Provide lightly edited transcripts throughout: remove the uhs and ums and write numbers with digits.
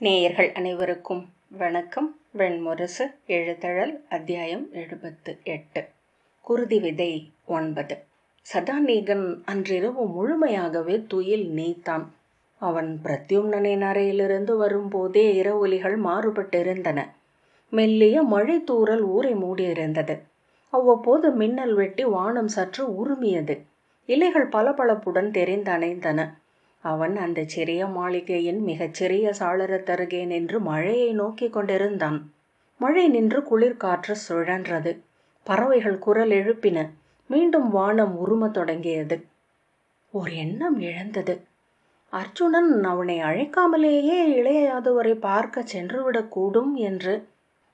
நேயர்கள் அனைவருக்கும் வணக்கம். வெண்முரசு எழுதழல் அத்தியாயம் 78. குருதி விதை 9. சதாநீகன் அன்றிரவு முழுமையாகவே துயில் நீத்தான். அவன் பிரத்யும்னனின் அறையிலிருந்து வரும்போதே இரவொலிகள் மாறுபட்டிருந்தன. மெல்லிய மழை தூறல் ஊரை மூடியிருந்தது. அவ்வப்போது மின்னல் வெட்டி வானம் சற்று உருமியது. இலைகள் பளபளப்புடன் தெரிந்தணைந்தன. அவன் அந்த சிறிய மாளிகையின் மிகச்சிறிய சாளரத்தருகே நின்று மழையை நோக்கி கொண்டிருந்தான். மழை நின்று குளிர்காற்று சுழன்றது. பறவைகள் குரல் எழுப்பின. மீண்டும் வானம் உருமத் தொடங்கியது. ஒரு எண்ணம் எழுந்தது. அர்ஜுனன் அவனை அழைக்காமலேயே இளைய யாதவரை பார்க்க சென்றுவிடக்கூடும் என்று.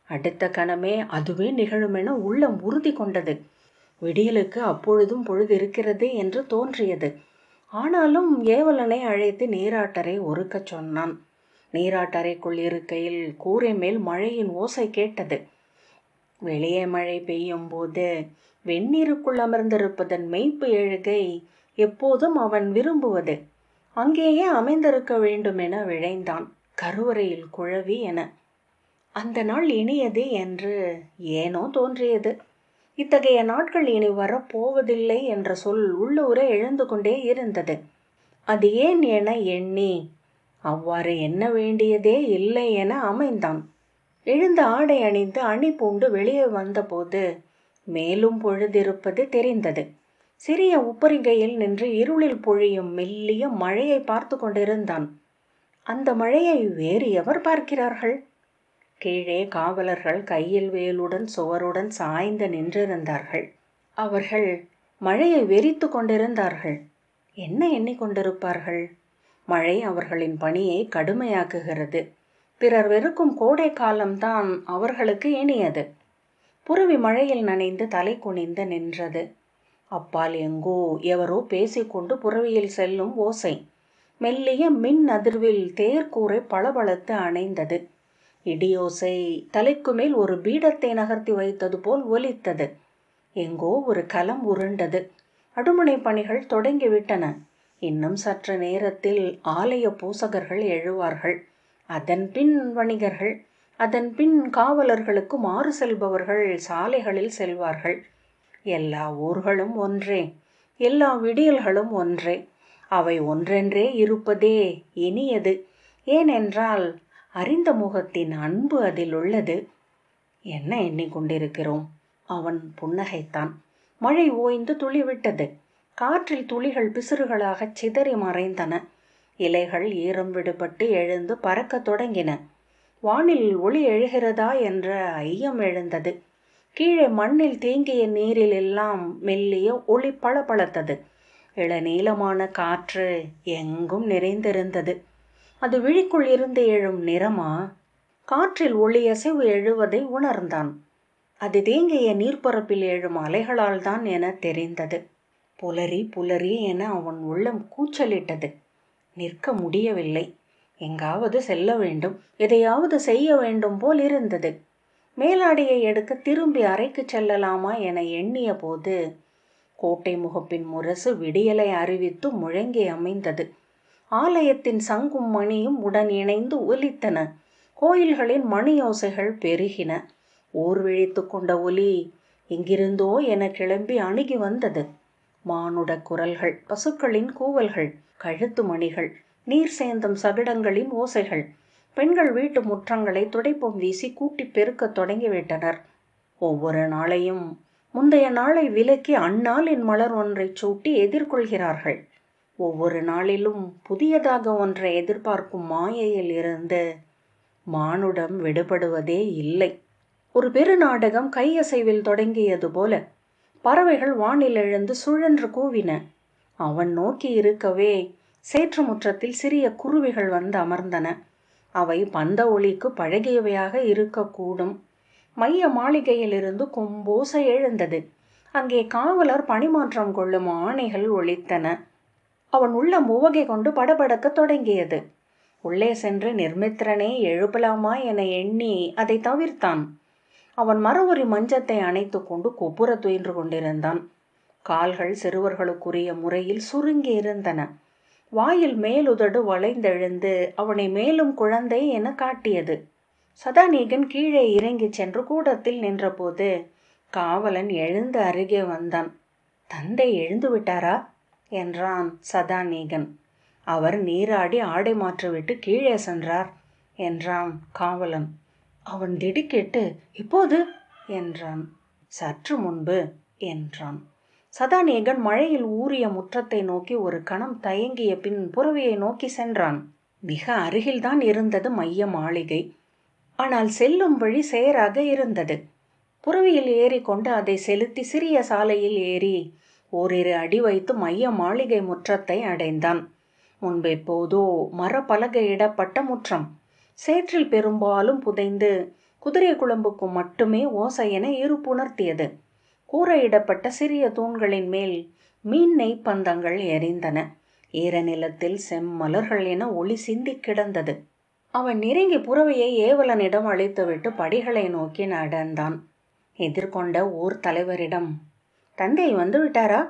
அடுத்த கணமே அதுவே நிகழுமென உள்ளம் உறுதி கொண்டது. விடியலுக்கு அப்பொழுதும் பொழுது இருக்கிறது என்று தோன்றியது. ஆனாலும் ஏவலனை அழைத்து நீராட்டரை ஒருக்கச் சொன்னான். நீராட்டறைக்குள் இருக்கையில் கூரை மேல் மழையின் ஓசை கேட்டது. வெளியே மழை பெய்யும் போது வெந்நீருக்குள் அமர்ந்திருப்பதன் மெய்ப்பு எழுகை எப்போதும் அவன் விரும்புவது. அங்கேயே அமைந்திருக்க வேண்டுமென விழைந்தான். கருவறையில் குழவி என. அந்த நாள் இனியது என்று ஏனோ தோன்றியது. இத்தகைய நாட்கள் இனி வரப்போவதில்லை என்ற சொல் உள்ளூரே எழுந்து கொண்டே இருந்தது. அது ஏன் என எண்ணி அவ்வாறு எண்ண வேண்டியதே இல்லை என அமைந்தான். எழுந்த ஆடை அணிந்து அணி பூண்டு வெளியே வந்தபோது மேலும் பொழுதிருப்பது தெரிந்தது. சிறிய உப்பரிகையில் நின்று இருளில் பொழியும் மெல்லிய மழையை பார்த்து கொண்டிருந்தான். அந்த மழையை வேறு எவர் பார்க்கிறார்கள்? கீழே காவலர்கள் கையில் வேலுடன் சுவருடன் சாய்ந்து நின்றிருந்தார்கள். அவர்கள் மழையை வெறித்து கொண்டிருந்தார்கள். என்ன எண்ணிக்கொண்டிருப்பார்கள்? மழை அவர்களின் பணியை கடுமையாக்குகிறது. பிறர் வெறுக்கும் கோடை காலம்தான் அவர்களுக்கு இனியது. புரவி மழையில் நனைந்து தலை குனிந்து நின்றது. அப்பால் எங்கோ எவரோ பேசிக்கொண்டு புரவியில் செல்லும் ஓசை. மெல்லிய மின் அதிர்வில் தேர்கூரை பளபளத்து அணைந்தது. இடியோசை தலைக்கு மேல் ஒரு பீடத்தை நகர்த்தி வைத்தது போல் ஒலித்தது. எங்கோ ஒரு கலம் உருண்டது. அடுமனை பணிகள் தொடங்கிவிட்டன. இன்னும் சற்று நேரத்தில் ஆலய பூசகர்கள் எழுவார்கள். அதன் பின் வணிகர்கள், அதன் பின் காவலர்களுக்கு மாறு செல்பவர்கள் சாலைகளில் செல்வார்கள். எல்லா ஊர்களும் ஒன்றே, எல்லா விடியல்களும் ஒன்றே. அவை ஒன்றென்றே இருப்பதே இனியது. ஏனென்றால் அறிந்த முகத்தின் அன்பு அதில் உள்ளது. என்ன எண்ணிக்கொண்டிருக்கிறோம்? அவன் புன்னகைத்தான். மழை ஓய்ந்து துளிவிட்டது. காற்றில் துளிகள் பிசிறுகளாக சிதறி மறைந்தன. இலைகள் ஈரம் விடுபட்டு எழுந்து பறக்க தொடங்கின. வானில் ஒளி எழுகிறதா என்ற ஐயம் எழுந்தது. கீழே மண்ணில் தேங்கிய நீரில் எல்லாம் மெல்லிய ஒளி பளபளத்தது. இளநீளமான காற்று எங்கும் நிறைந்திருந்தது. அது விழிக்குள் இருந்து எழும் நிறமா? காற்றில் ஒளியசைவு எழுவதை உணர்ந்தான். அது தேங்கிய நீர்ப்பரப்பில் எழும் அலைகளால் தான் என தெரிந்தது. புலரி புலரி என அவன் உள்ளம் கூச்சலிட்டது. நிற்க முடியவில்லை. எங்காவது செல்ல வேண்டும், எதையாவது செய்ய வேண்டும் போல் இருந்தது. மேலாடையை எடுக்க திரும்பி அறைக்கு செல்லலாமா என எண்ணிய போது கோட்டை முகப்பின் முரசு விடியலை அறிவித்து முழங்கி அமைந்தது. ஆலயத்தின் சங்கும் மணியும் உடன் இணைந்து ஒலித்தன. கோயில்களின் மணியோசைகள் பெருகின. ஊர் விழித்து கொண்ட ஒலி எங்கிருந்தோ என கிளம்பி அணுகி வந்தது. மானுட குரல்கள், பசுக்களின் கூவல்கள், கழுத்து மணிகள், நீர் சேந்தும் சகடங்களின் ஓசைகள். பெண்கள் வீட்டு முற்றங்களை துடைப்பம் வீசி கூட்டி பெருக்க தொடங்கிவிட்டனர். ஒவ்வொரு நாளையும் முந்தைய நாளை விலக்கி அந்நாளின் மலர் ஒன்றை சூட்டி எதிர்கொள்கிறார்கள். ஒவ்வொரு நாளிலும் புதியதாக ஒன்றை எதிர்பார்க்கும் மாயையில் இருந்து மானுடம் விடுபடுவதே இல்லை. ஒரு பெருநாடகம் கையசைவில் தொடங்கியது போல பறவைகள் வானில் எழுந்து சுழன்று கூவின. அவன் நோக்கி இருக்கவே சேற்று முற்றத்தில் சிறிய குருவிகள் வந்து அமர்ந்தன. அவை பந்த ஒளிக்கு பழகியவையாக இருக்கக்கூடும். மைய மாளிகையிலிருந்து கொம்போசை எழுந்தது. அங்கே காவலர் பணிமாற்றம் கொள்ளும் ஆணைகள் ஒலித்தன. அவன் உள்ளம் உவகை கொண்டு படபடக்க தொடங்கியது. உள்ளே சென்று நிர்மித்திரனை எழுப்பலாமா என எண்ணி அதை தவிர்த்தான். அவன் மரவொரி மஞ்சத்தை அணைத்து கொண்டு கொப்புர துயின்று கொண்டிருந்தான். கால்கள் சிறுவர்களுக்குரிய முறையில் சுருங்கி இருந்தன. வாயில் மேலுதடு வளைந்தெழுந்து அவனை மேலும் குழந்தை என காட்டியது. சதாநீகன் கீழே இறங்கி சென்று கூடத்தில் நின்றபோது காவலன் எழுந்து அருகே வந்தான். தந்தை எழுந்து விட்டாரா என்றான் சதாநீகன். அவர் நீராடி ஆடை மாற்றிவிட்டு கீழே சென்றார் என்றான் காவலன். அவன் திடுக்கிட்டு இப்போது என்றான். சற்று முன்பு என்றான். சதாநீகன் மழையில் ஊறிய முற்றத்தை நோக்கி ஒரு கணம் தயங்கிய பின் புறவியை நோக்கி சென்றான். மிக அருகில்தான் இருந்தது மைய மாளிகை. ஆனால் செல்லும் வழி சேராக இருந்தது. புறவியில் ஏறிக்கொண்டு அதை செலுத்தி சிறிய சாலையில் ஏறி ஓரிரு அடி வைத்து மைய மாளிகை முற்றத்தை அடைந்தான். முன்பெப்போதோ மரப்பலகையிடப்பட்ட முற்றம். சேற்றில் பெரும்பாலும் புதைந்து குதிரை குழம்புக்கு மட்டுமே ஓசையென இருப்புணர்த்தியது. கூரையிடப்பட்ட சிறிய தூண்களின் மேல் மீன் நெய்ப்பந்தங்கள் எரிந்தன. ஈரநிலத்தில் செம்மலர்கள் என ஒளி சிந்தி கிடந்தது. அவன் நெருங்கி புறவையை ஏவலனிடம் அழைத்துவிட்டு படிகளை நோக்கி நடந்தான். எதிர்கொண்ட ஊர் தலைவரிடம் தந்தை வந்துவிட்டாரா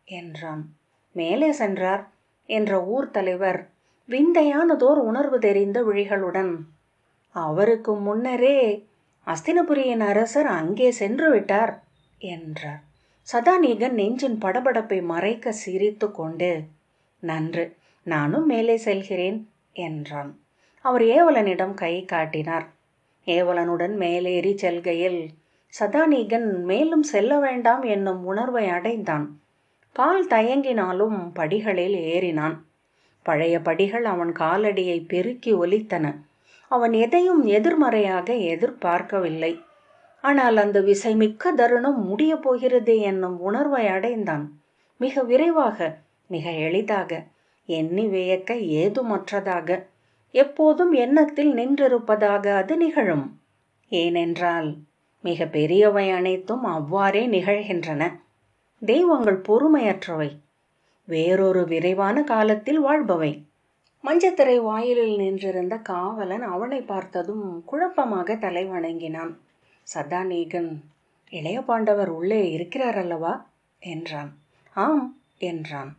என்றான். மேலே சென்றார் என்ற ஊர் தலைவர் விந்தையானதோர் உணர்வு தெரிந்த விழிகளுடன் அவருக்கு முன்னரே அஸ்தினபுரியின் அரசர் அங்கே சென்று விட்டார் என்றார். சதாநீகன் நெஞ்சின் படபடப்பை மறைக்க சிரித்து கொண்டு நன்று, நானும் மேலே செல்கிறேன் என்றான். அவர் ஏவலனிடம் கை காட்டினார். ஏவலனுடன் மேலேறி செல்கையில் சதாநீகன் மேலும் செல்ல வேண்டாம் என்னும் உணர்வை அடைந்தான். கால் தயங்கினாலும் படிகளில் ஏறினான். பழைய படிகள் அவன் காலடியை பெருக்கி ஒலித்தன. அவன் எதையும் எதிர்மறையாக எதிர்பார்க்கவில்லை. ஆனால் அந்த விசைமிக்க தருணம் முடிய போகிறது என்னும் உணர்வை அடைந்தான். மிக விரைவாக, மிக எளிதாக, எண்ணி வியக்க ஏதுமற்றதாக, எப்போதும் எண்ணத்தில் நின்றிருப்பதாக அது நிகழும். ஏனென்றால் மிக பெரியவை அனைத்தும் அவ்வாறே நிகழ்கின்றன. தெய்வங்கள் பொறுமையற்றவை, வேறொரு விரைவான காலத்தில் வாழ்பவை. மஞ்சத்திரை வாயிலில் நின்றிருந்த காவலன் அவனை பார்த்ததும் குழப்பமாக தலை வணங்கினான். சதாநீகன் இளைய பாண்டவர் உள்ளே இருக்கிறார் அல்லவா என்றான். ஆம் என்றான்.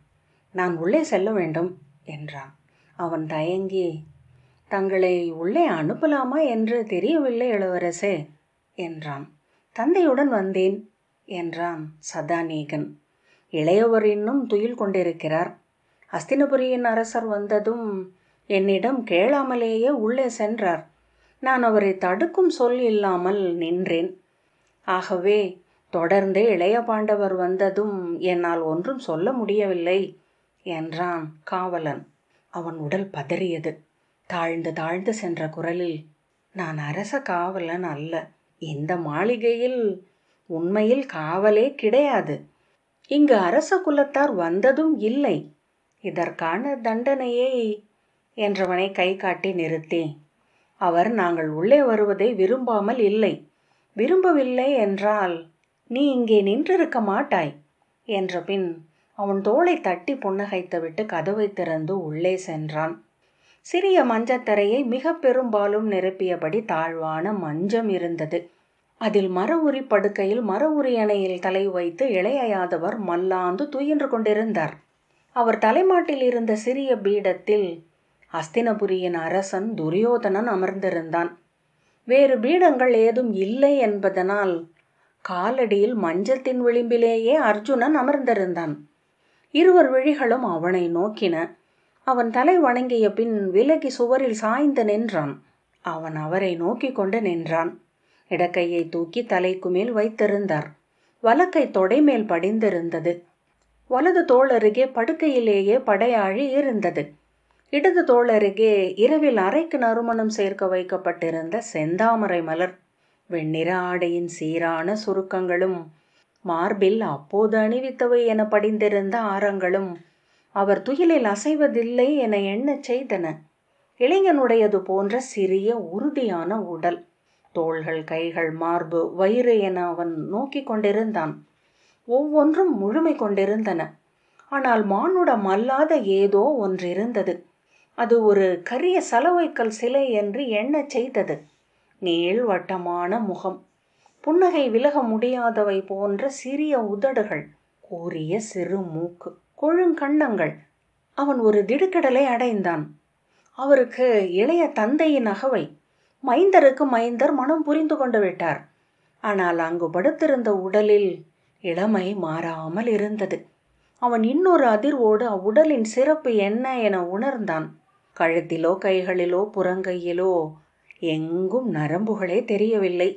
நான் உள்ளே செல்ல வேண்டும் என்றான். அவன் தயங்கி தங்களை உள்ளே அனுப்பலாமா என்று தெரியவில்லை இளவரசே என்றான். தந்தையுடன் வந்தேன் என்றான் சதாநீகன். இளையவர் இன்னும் துயில் கொண்டிருக்கிறார். அஸ்தினபுரியின் அரசர் வந்ததும் என்னிடம் கேளாமலேயே உள்ளே சென்றார். நான் அவரை தடுக்கும் சொல் இல்லாமல் நின்றேன். ஆகவே தொடர்ந்து இளைய பாண்டவர் வந்ததும் என்னால் ஒன்றும் சொல்ல முடியவில்லை என்றான் காவலன். அவன் உடல் பதறியது. தாழ்ந்து தாழ்ந்து சென்ற குரலில் நான் அரச காவலன் அல்ல. இந்த மாளிகையில் உண்மையில் காவலே கிடையாது. இங்கு அரச குலத்தார் வந்ததும் இல்லை. இதற்கான தண்டனையை என்றவனை கை காட்டி நிறுத்தி அவர் நாங்கள் உள்ளே வருவதை விரும்பாமல் இல்லை. விரும்பவில்லை என்றால் நீ இங்கே நின்றிருக்க மாட்டாய் என்ற பின் அவன் தோளை தட்டி புன்னகைத்துவிட்டு கதவை திறந்து உள்ளே சென்றான். சிறிய மஞ்சத்தரையை மிக பெரும்பாலும் நிரப்பியபடி தாழ்வான மஞ்சம் இருந்தது. அதில் மர உரி படுக்கையில் மர உரி அணையில் தலை வைத்து இளைய யாதவர் மல்லாந்து துயின்று கொண்டிருந்தார். அவர் தலைமாட்டில் இருந்த சிறிய பீடத்தில் அஸ்தினபுரியின் அரசன் துரியோதனன் அமர்ந்திருந்தான். வேறு பீடங்கள் ஏதும் இல்லை என்பதனால் காலடியில் மஞ்சத்தின் விளிம்பிலேயே அர்ஜுனன் அமர்ந்திருந்தான். இருவர் விழிகளும் அவனை நோக்கின. அவன் தலை வணங்கிய பின் விலகி சுவரில் சாய்ந்து நின்றான். அவன் அவரை நோக்கி கொண்டு நின்றான். இடக்கையை தூக்கி தலைக்கு மேல் வைத்திருந்தார். வலக்கை தொடைமேல் படிந்திருந்தது. வலது தோள் அருகே படுக்கையிலேயே படையாழி இருந்தது. இடது தோள் அருகே இரவில் அரைக்கு நறுமணம் சேர்க்க வைக்கப்பட்டிருந்த செந்தாமரை மலர். வெண்ணிற ஆடையின் சீரான சுருக்கங்களும் மார்பில் அப்போது அணிவித்தவை என படிந்திருந்த ஆரங்களும் அவர் துயிலில் அசைவதில்லை என எண்ணச் செய்தன. இளைஞனுடையது போன்ற சிறிய உறுதியான உடல். தோள்கள், கைகள், மார்பு, வயிறு என அவன் நோக்கி கொண்டிருந்தான். ஒவ்வொன்றும் முழுமை கொண்டிருந்தன. ஆனால் மானுடம் அல்லாத ஏதோ ஒன்றிருந்தது. அது ஒரு கரிய சலவைக்கல் சிலை என்று எண்ணச் செய்தது. நீள்வட்டமான முகம், புன்னகை விலக முடியாதவை போன்ற சிறிய உதடுகள், கூரிய சிறு மூக்கு, கொழுங்கண்ணங்கள். அவன் ஒரு திடுக்கிடலை அடைந்தான். அவருக்கு இளைய தந்தையின் அகவை. மைந்தருக்கு மைந்தர் மனம் புரிந்து கொண்டு விட்டார். ஆனால் அங்கு படுத்திருந்த உடலில் இளமை மாறாமல் இருந்தது. அவன் இன்னொரு அதிர்வோடு அவ்வுடலின் சிறப்பு என்ன என உணர்ந்தான். கழுத்திலோ கைகளிலோ புறங்கையிலோ எங்கும் நரம்புகளே தெரியவில்லை.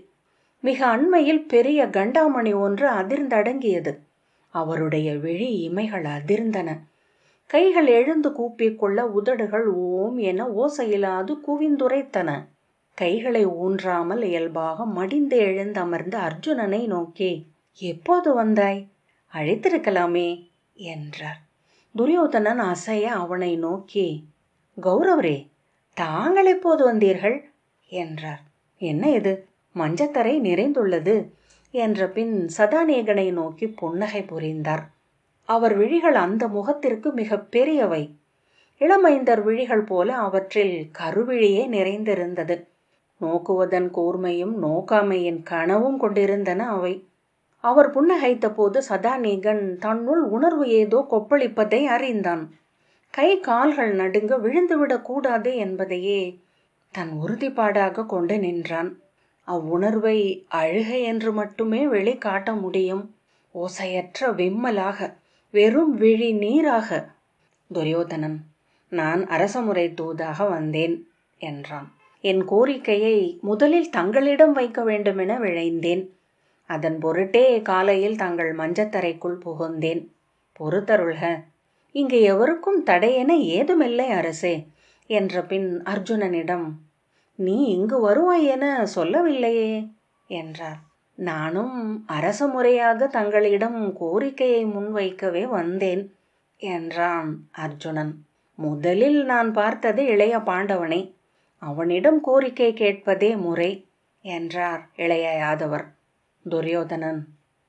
மிக அண்மையில் பெரிய கண்டாமணி ஒன்று அதிர்ந்தடங்கியது. அவருடைய விழி இமைகள் அதிர்ந்தன. கைகள் எழுந்து கூப்பிக்கொள்ள உதடுகள் ஓம் என ஓசையில்லாது குவிந்துரைத்தன. கைகளை ஊன்றாமல் இயல்பாக மடிந்து எழுந்தமர்ந்த அர்ஜுனனை நோக்கி, எப்போது வந்தாய்? அழைத்திருக்கலாமே என்றார். துரியோதனன் அசைய அவனை நோக்கி, கௌரவரே, தாங்கள் எப்போது வந்தீர்கள் என்றார். என்ன இது, மஞ்சத்தரை நிறைந்துள்ளது என்ற பின் சதாநேகனை நோக்கி புன்னகை புரிந்தார். அவர் விழிகள் அந்த முகத்திற்கு மிக பெரியவை. இளமைந்தர் விழிகள் போல அவற்றில் கருவிழியே நிறைந்திருந்தது. நோக்குவதன் கூர்மையும் நோக்காமையின் கனவும் கொண்டிருந்தன அவை. அவர் புன்னகைத்த போது சதாநேகன் தன்னுள் உணர்வு ஏதோ கொப்பளிப்பதை அறிந்தான். கை கால்கள் நடுங்க விழுந்துவிடக் கூடாது என்பதையே தன் உறுதிப்பாடாக கொண்டு நின்றான். அவ்வுணர்வை அழுகை என்று மட்டுமே வெளிக்காட்ட முடியும். ஓசையற்ற விம்மலாக, வெறும் விழி நீராக. துரியோதனன், நான் அரசமுறை தூதாக வந்தேன் என்றான். என் கோரிக்கையை முதலில் தங்களிடம் வைக்க வேண்டுமென விழைந்தேன். அதன் பொருட்டே காலையில் தங்கள் மஞ்சத்தரைக்குள் புகுந்தேன். பொறுத்தருள்க, இங்கு எவருக்கும் தடையென ஏதுமில்லை அரசே என்ற பின் அர்ஜுனனிடம், நீ இங்கு வருவாய் என சொல்லவில்லையே என்றார். நானும் அரச முறையாக தங்களிடம் கோரிக்கையை முன்வைக்கவே வந்தேன் என்றான் அர்ஜுனன். முதலில் நான் பார்த்தது இளைய பாண்டவனை. அவனிடம் கோரிக்கை கேட்பதே முறை என்றார் இளைய யாதவர். துரியோதனன்,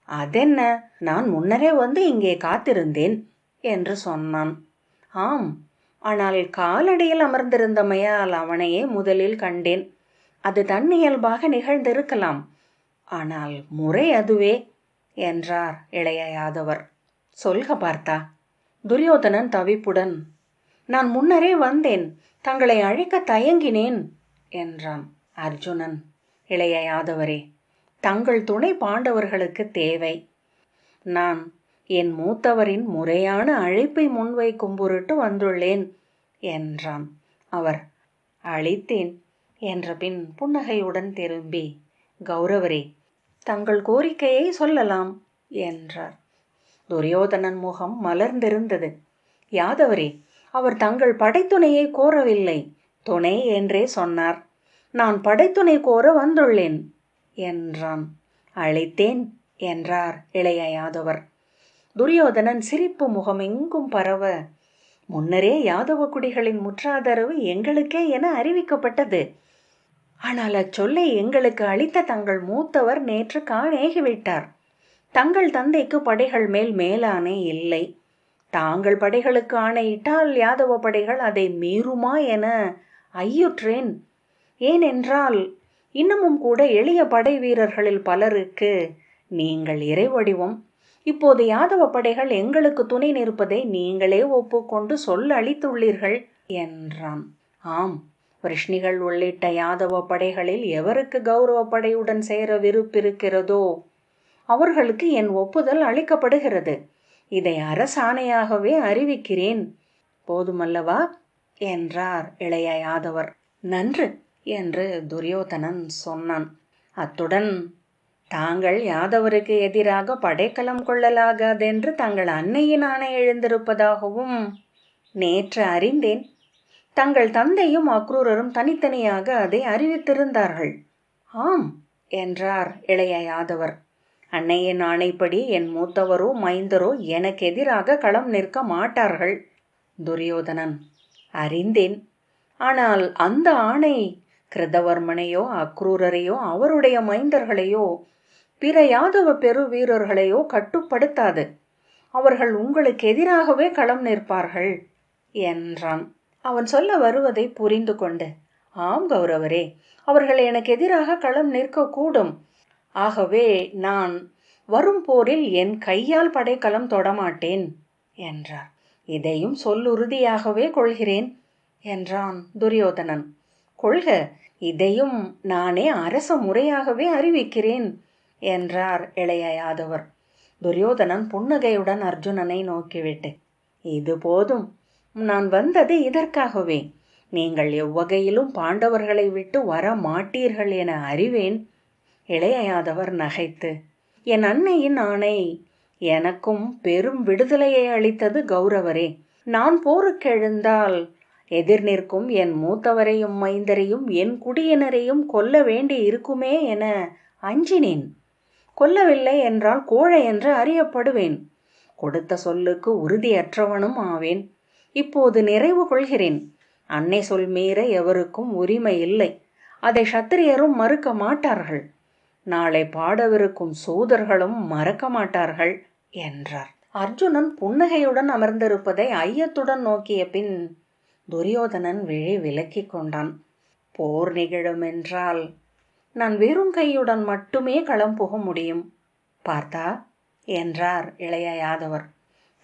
அதென்ன, நான் முன்னரே வந்து இங்கே காத்திருந்தேன் என்று சொன்னான். ஆம், ஆனால் காலடியில் அமர்ந்திருந்தமையால் அவனையே முதலில் கண்டேன். அது தன்னியல்பாக நிகழ்ந்திருக்கலாம். ஆனால் முறை அதுவே என்றார் இளைய யாதவர். சொல்க பார்த்தா. துரியோதனன் தவிப்புடன், நான் முன்னரே வந்தேன், தங்களை அழைக்க தயங்கினேன் என்றான். அர்ஜுனன், இளைய யாதவரே, தங்கள் துணை பாண்டவர்களுக்கு தேவை. நான் என் மூத்தவரின் முறையான அழைப்பை முன்வைக்கும் பொருட்டு வந்துள்ளேன் என்றான். அவர், அழைத்தேன் என்ற பின் புன்னகையுடன் திரும்பி, கௌரவரே, தங்கள் கோரிக்கையை சொல்லலாம் என்றார். துரியோதனன் முகம் மலர்ந்திருந்தது. யாதவரே, அவர் தங்கள் படைத்துணையை கோரவில்லை, துணை என்றே சொன்னார். நான் படைத்துணை கோர வந்துள்ளேன் என்றான். அழைத்தேன் என்றார் இளைய யாதவர். துரியோதனன் சிரிப்பு முகம் எங்கும் பரவ, முன்னரே யாதவ குடிகளின் முற்றாதரவு எங்களுக்கே என அறிவிக்கப்பட்டது. ஆனால் அச்சொல்லை எங்களுக்கு அளித்த தங்கள் மூத்தவர் நேற்று காணேகிவிட்டார். தங்கள் தந்தைக்கு படைகள் மேல் மேலானே இல்லை. தாங்கள் படைகளுக்கு ஆணையிட்டால் யாதவ படைகள் அதை மீறுமா என ஐயுற்றேன். ஏனென்றால் இன்னமும் கூட எளிய படை வீரர்களில் பலருக்கு நீங்கள் இறைவடிவம். இப்போது யாதவ படைகள் எங்களுக்கு துணை நிற்பதை நீங்களே ஒப்புக்கொண்டு அளித்துள்ளீர்கள் என்றான். ஆம், விருஷ்ணிகள் உள்ளிட்ட யாதவ படைகளில் எவருக்கு கௌரவ படையுடன் சேர விருப்பிருக்கிறதோ அவர்களுக்கு என் ஒப்புதல் அளிக்கப்படுகிறது. இதை அரசாணையாகவே அறிவிக்கிறேன். போதுமல்லவா என்றார் இளைய யாதவர். நன்று என்று துரியோதனன் சொன்னான். அத்துடன், தாங்கள் யாதவருக்கு எதிராக படைக்கலம் கொள்ளலாகாதென்று தங்கள் அன்னையின் ஆணை எழுந்திருப்பதாகவும் நேற்று அறிந்தேன். தங்கள் தந்தையும் அக்ரூரரும் தனித்தனியாக அதை அறிவித்திருந்தார்கள். ஆம் என்றார் இளைய யாதவர். அன்னையின் ஆணைப்படி என் மூத்தவரோ மைந்தரோ எனக்கு எதிராக களம் நிற்க மாட்டார்கள். துரியோதனன், அறிந்தேன். ஆனால் அந்த ஆணை கிருதவர்மனையோ அக்ரூரரையோ அவருடைய மைந்தர்களையோ பிற யாதவ பெரு வீரர்களையோ கட்டுப்படுத்தாது. அவர்கள் உங்களுக்கு எதிராகவே களம் நிற்பார்கள் என்றான். அவன் சொல்ல வருவதை புரிந்து கொண்டு, ஆம் கௌரவரே, அவர்கள் எனக்கு எதிராக களம் நிற்கக்கூடும். ஆகவே நான் வரும் போரில் என் கையால் படைக்கலம் தொடமாட்டேன் என்றார். இதையும் சொல்லுறுதியாகவே கொள்கிறேன் என்றான் துரியோதனன். கொள்க, இதையும் நானே அரச முறையாகவே அறிவிக்கிறேன் என்றார் இளைய யாதவர். துரியோதனன் புன்னகையுடன் அர்ஜுனனை நோக்கிவிட்டு, இது போதும், நான் வந்தது இதற்காகவே. நீங்கள் எவ்வகையிலும் பாண்டவர்களை விட்டு வர மாட்டீர்கள் என அறிவேன். இளைய யாதவர் நகைத்து, என் அன்னையின் ஆணை, எனக்கும் பெரும் விடுதலையை அளித்தது கௌரவரே. நான் போருக்கு எழுந்தால் எதிர் நிற்கும் என் மூத்தவரையும் மைந்தரையும் என் குடியினரையும் கொல்ல வேண்டி இருக்குமே என அஞ்சினேன். கொல்லவில்லை என்றால் கோழை என்று அறியப்படுவேன். கொடுத்த சொல்லுக்கு உறுதியற்றவனும் ஆவேன். இப்போது நிறைவு கொள்கிறேன். அன்னை சொல் மீற எவருக்கும் உரிமை இல்லை. அதை சத்திரியரும் மறுக்க மாட்டார்கள். நாளை பாடவிருக்கும் சூதர்களும் மறக்க மாட்டார்கள் என்றார். அர்ஜுனன் புன்னகையுடன் அமர்ந்திருப்பதை ஐயத்துடன் நோக்கிய பின் துரியோதனன் விழி விலக்கி கொண்டான். போர் நிகழும் என்றால் நான் வெறும் கையுடன் மட்டுமே களம் புக முடியும் பார்த்தா என்றார் இளைய யாதவர்.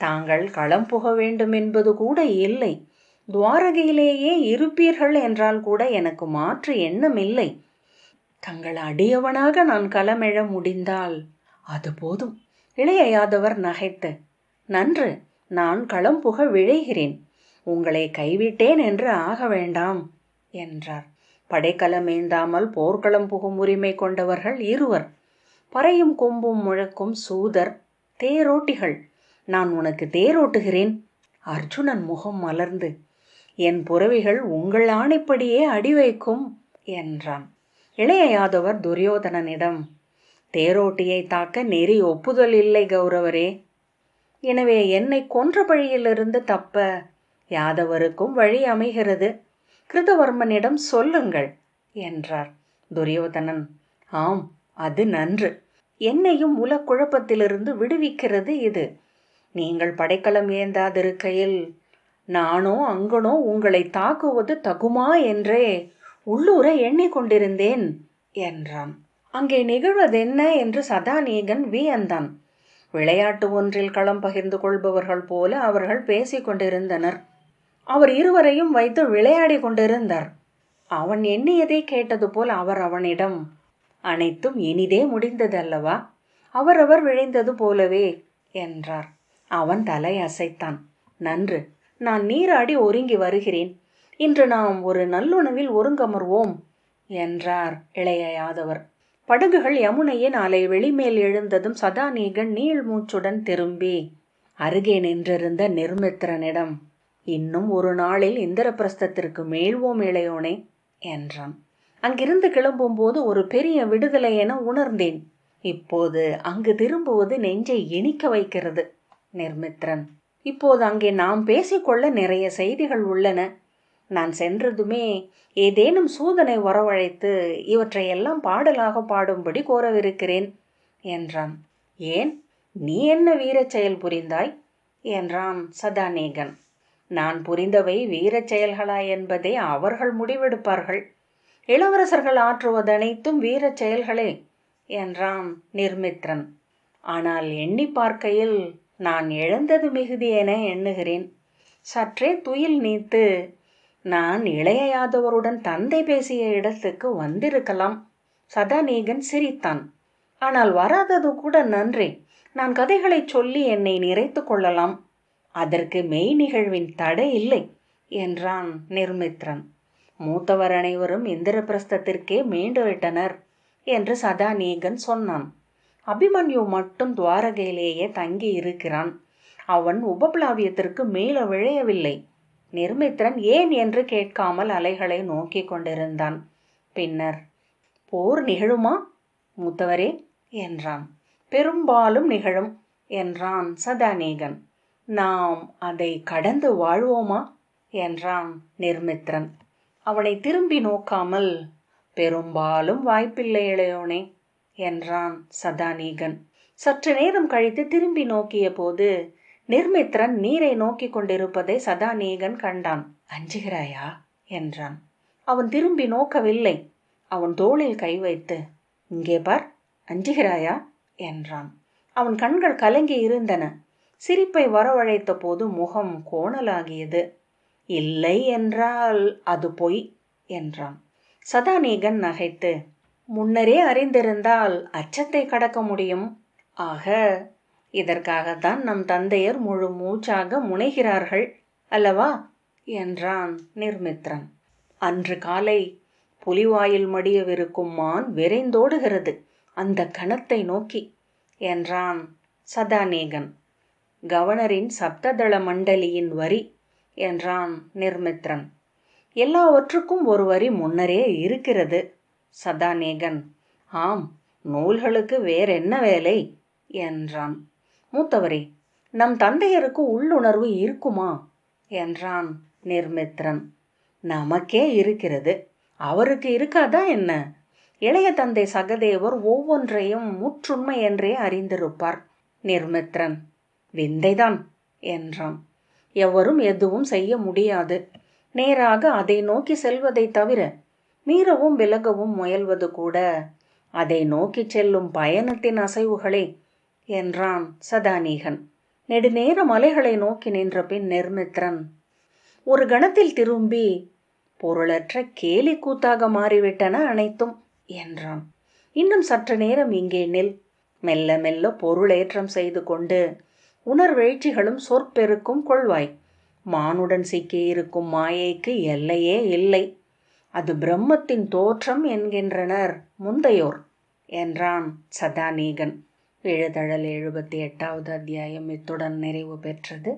தாங்கள் களம் புக வேண்டும் என்பது கூட இல்லை. துவாரகையிலேயே இருப்பீர்கள் என்றால் கூட எனக்கு மாற்று எண்ணம் இல்லை. தங்கள் அடியவனாக நான் களமெழ முடிந்தால் அது போதும். இளைய யாதவர் நகைத்து, நன்று, நான் களம் புக விழைகிறேன். உங்களை கைவிட்டேன் என்று ஆக வேண்டாம் என்றார். படைக்கலம் ஏந்தாமல் போர்க்களம் புகும் உரிமை கொண்டவர்கள் இருவர். பறையும் கொம்பும் முழக்கும் சூதர், தேரோட்டிகள். நான் உனக்கு தேரோட்டுகிறேன். அர்ஜுனன் முகம் மலர்ந்து, என் புறவிகள் உங்கள் ஆணைப்படியே அடி வைக்கும் என்றான். இளைய யாதவர் துரியோதனனிடம், தேரோட்டியை தாக்க நெறி ஒப்புதல் இல்லை கௌரவரே. எனவே என்னை கொன்ற பழியிலிருந்து தப்ப யாதவருக்கும் வழி அமைகிறது. கிருதவர்மனிடம் சொல்லுங்கள் என்றார். துரியோதனன், ஆம், அது நன்று. என்னையும் உலக்குழப்பத்திலிருந்து விடுவிக்கிறது இது. நீங்கள் படைக்கலம் ஏந்தாதிருக்கையில் நானோ அங்கனோ உங்களை தாக்குவது தகுமா என்றே உள்ளூர எண்ணிக்கொண்டிருந்தேன் என்றான். அங்கே நிகழ்வதென்ன என்று சதாநீகன் வியந்தான். விளையாட்டு ஒன்றில் களம் பகிர்ந்து கொள்பவர்கள் போல அவர்கள் பேசிக் கொண்டிருந்தனர். அவர் இருவரையும் வைத்து விளையாடி கொண்டிருந்தார். அவன் எண்ணியதை கேட்டது போல் அவர் அவனிடம், அனைத்தும் இனிதே முடிந்ததல்லவா, அவரவர் விழைந்தது போலவே என்றார். அவன் தலை அசைத்தான். நன்று, நான் நீராடி ஒருங்கி வருகிறேன். இன்று நாம் ஒரு நல்லுணவில் ஒருங்கமர்வோம் என்றார் இளைய யாதவர். படகுகள் யமுனையின் அலை வெளிமேல் எழுந்ததும் சதாநீகன் நீள் மூச்சுடன் திரும்பி அருகே நின்றிருந்த நிர்மித்திரனிடம், இன்னும் ஒரு நாளில் இந்திரபிரஸ்தத்திற்கு மேல்வோம் இளையோனே என்றான். அங்கிருந்து கிளம்பும்போது ஒரு பெரிய விடுதலை என உணர்ந்தேன். இப்போது அங்கு திரும்புவது நெஞ்சை இனிக்க வைக்கிறது. நிர்மித்திரன், இப்போது அங்கே நாம் பேசிக்கொள்ள நிறைய செய்திகள் உள்ளன. நான் சென்றதுமே ஏதேனும் சூதனை வரவழைத்து இவற்றையெல்லாம் பாடலாக பாடும்படி கோரவிருக்கிறேன் என்றான். ஏன், நீ என்ன வீரச் செயல் புரிந்தாய் என்றான் சதாநீகன். நான் புரிந்தவை வீரச் செயல்களா என்பதை அவர்கள் முடிவெடுப்பார்கள். இளவரசர்கள் ஆற்றுவதனைத்தும் வீரச் செயல்களே என்றான் நிர்மித்திரன். ஆனால் எண்ணி பார்க்கையில் நான் இழந்தது மிகுதி என எண்ணுகிறேன். சற்றே துயில் நீத்து நான் இளைய யாதவருடன் தந்தை பேசிய இடத்துக்கு வந்திருக்கலாம். சதாநீகன் சிரித்தான். ஆனால் வராதது கூட நன்றே. நான் கதைகளை சொல்லி என்னை நிறைத்து கொள்ளலாம். அதற்கு மெய் நிகழ்வின் தடை இல்லை என்றான் நிர்மித்திரன். மூத்தவர் அனைவரும் இந்திரபிரஸ்தத்திற்கே மீண்டுவிட்டனர் என்று சதாநீகன் சொன்னான். அபிமன்யு மட்டும் துவாரகையிலேயே தங்கி இருக்கிறான். அவன் உபப்ளாவியத்திற்கு மேல விழையவில்லை. நிர்மித்திரன் ஏன் என்று கேட்காமல் அலைகளை நோக்கி கொண்டிருந்தான். பின்னர், போர் நிகழுமா மூத்தவரே என்றான். பெரும்பாலும் நிகழும் என்றான் சதாநீகன். நாம் அதை கடந்து வாழ்வோமா என்றான் நிர்மித்திரன். அவனை திரும்பி நோக்காமல், பெரும்பாலும் வாய்ப்பில்லை இளையோனே என்றான் சதாநீகன். சற்று நேரம் கழித்து திரும்பி நோக்கிய போது நிர்மித்திரன் நீரை நோக்கி கொண்டிருப்பதை சதாநீகன் கண்டான். அஞ்சுகிறாயா என்றான். அவன் திரும்பி நோக்கவில்லை. அவன் தோளில் கை வைத்து, இங்கே பார், அஞ்சுகிறாயா என்றான். அவன் கண்கள் கலங்கி இருந்தன. சிரிப்பை வரவழைத்த போது முகம் கோணலாகியது. இல்லை என்றால் அது பொய் என்றான். சதாநீகன் நகைத்து, முன்னரே அறிந்திருந்தால் அச்சத்தை கடக்க முடியும். ஆக இதற்காகத்தான் நம் தந்தையர் முழு மூச்சாக முனைகிறார்கள் அல்லவா என்றான் நிர்மித்ரன். அன்று காலை புலிவாயில் மடியவிருக்கும் மான் விரைந்தோடுகிறது அந்த கணத்தை நோக்கி என்றான் சதாநீகன். கவர்னரின் சப்ததள மண்டலியின் வரி என்றான் நிர்மித்ரன். எல்லாவற்றுக்கும் ஒரு வரி முன்னரே இருக்கிறது. சதாநீகன், ஆம், நூல்களுக்கு வேறென்ன வேலை என்றான். மூத்தவரே, நம் தந்தையருக்கு உள்ளுணர்வு இருக்குமா என்றான் நிர்மித்ரன். நமக்கே இருக்கிறது, அவருக்கு இருக்காதா என்ன? இளைய தந்தை சகதேவர் ஒவ்வொன்றையும் முற்றுண்மை என்றே அறிந்திருப்பார். நிர்மித்ரன், விந்தைதான் என்றான். எவரும் எதுவும் செய்ய முடியாது. நேராக அதை நோக்கி செல்வதை தவிர மீறவும் விலகவும் முயல்வது கூட அதை நோக்கி செல்லும் பயணத்தின் அசைவுகளே என்றான் சதாநீகன். நெடுநேர மலைகளை நோக்கி நின்ற பின் நிர்மித்ரன் ஒரு கணத்தில் திரும்பி, பொருளற்ற கேலி கூத்தாக மாறிவிட்டன அனைத்தும் என்றான். இன்னும் சற்று நேரம் இங்கே நில். மெல்ல மெல்ல பொருளேற்றம் செய்து கொண்டு உணர்வெழ்ச்சிகளும் சொற்பெருக்கும் கொள்வாய். மானுடன் சிக்கியிருக்கும் மாயைக்கு எல்லையே இல்லை. அது பிரம்மத்தின் தோற்றம் என்கின்றனர் முந்தையோர் என்றான் சதாநீகன். எழுதழல் 78வது அத்தியாயம் இத்துடன் நிறைவு பெற்றது.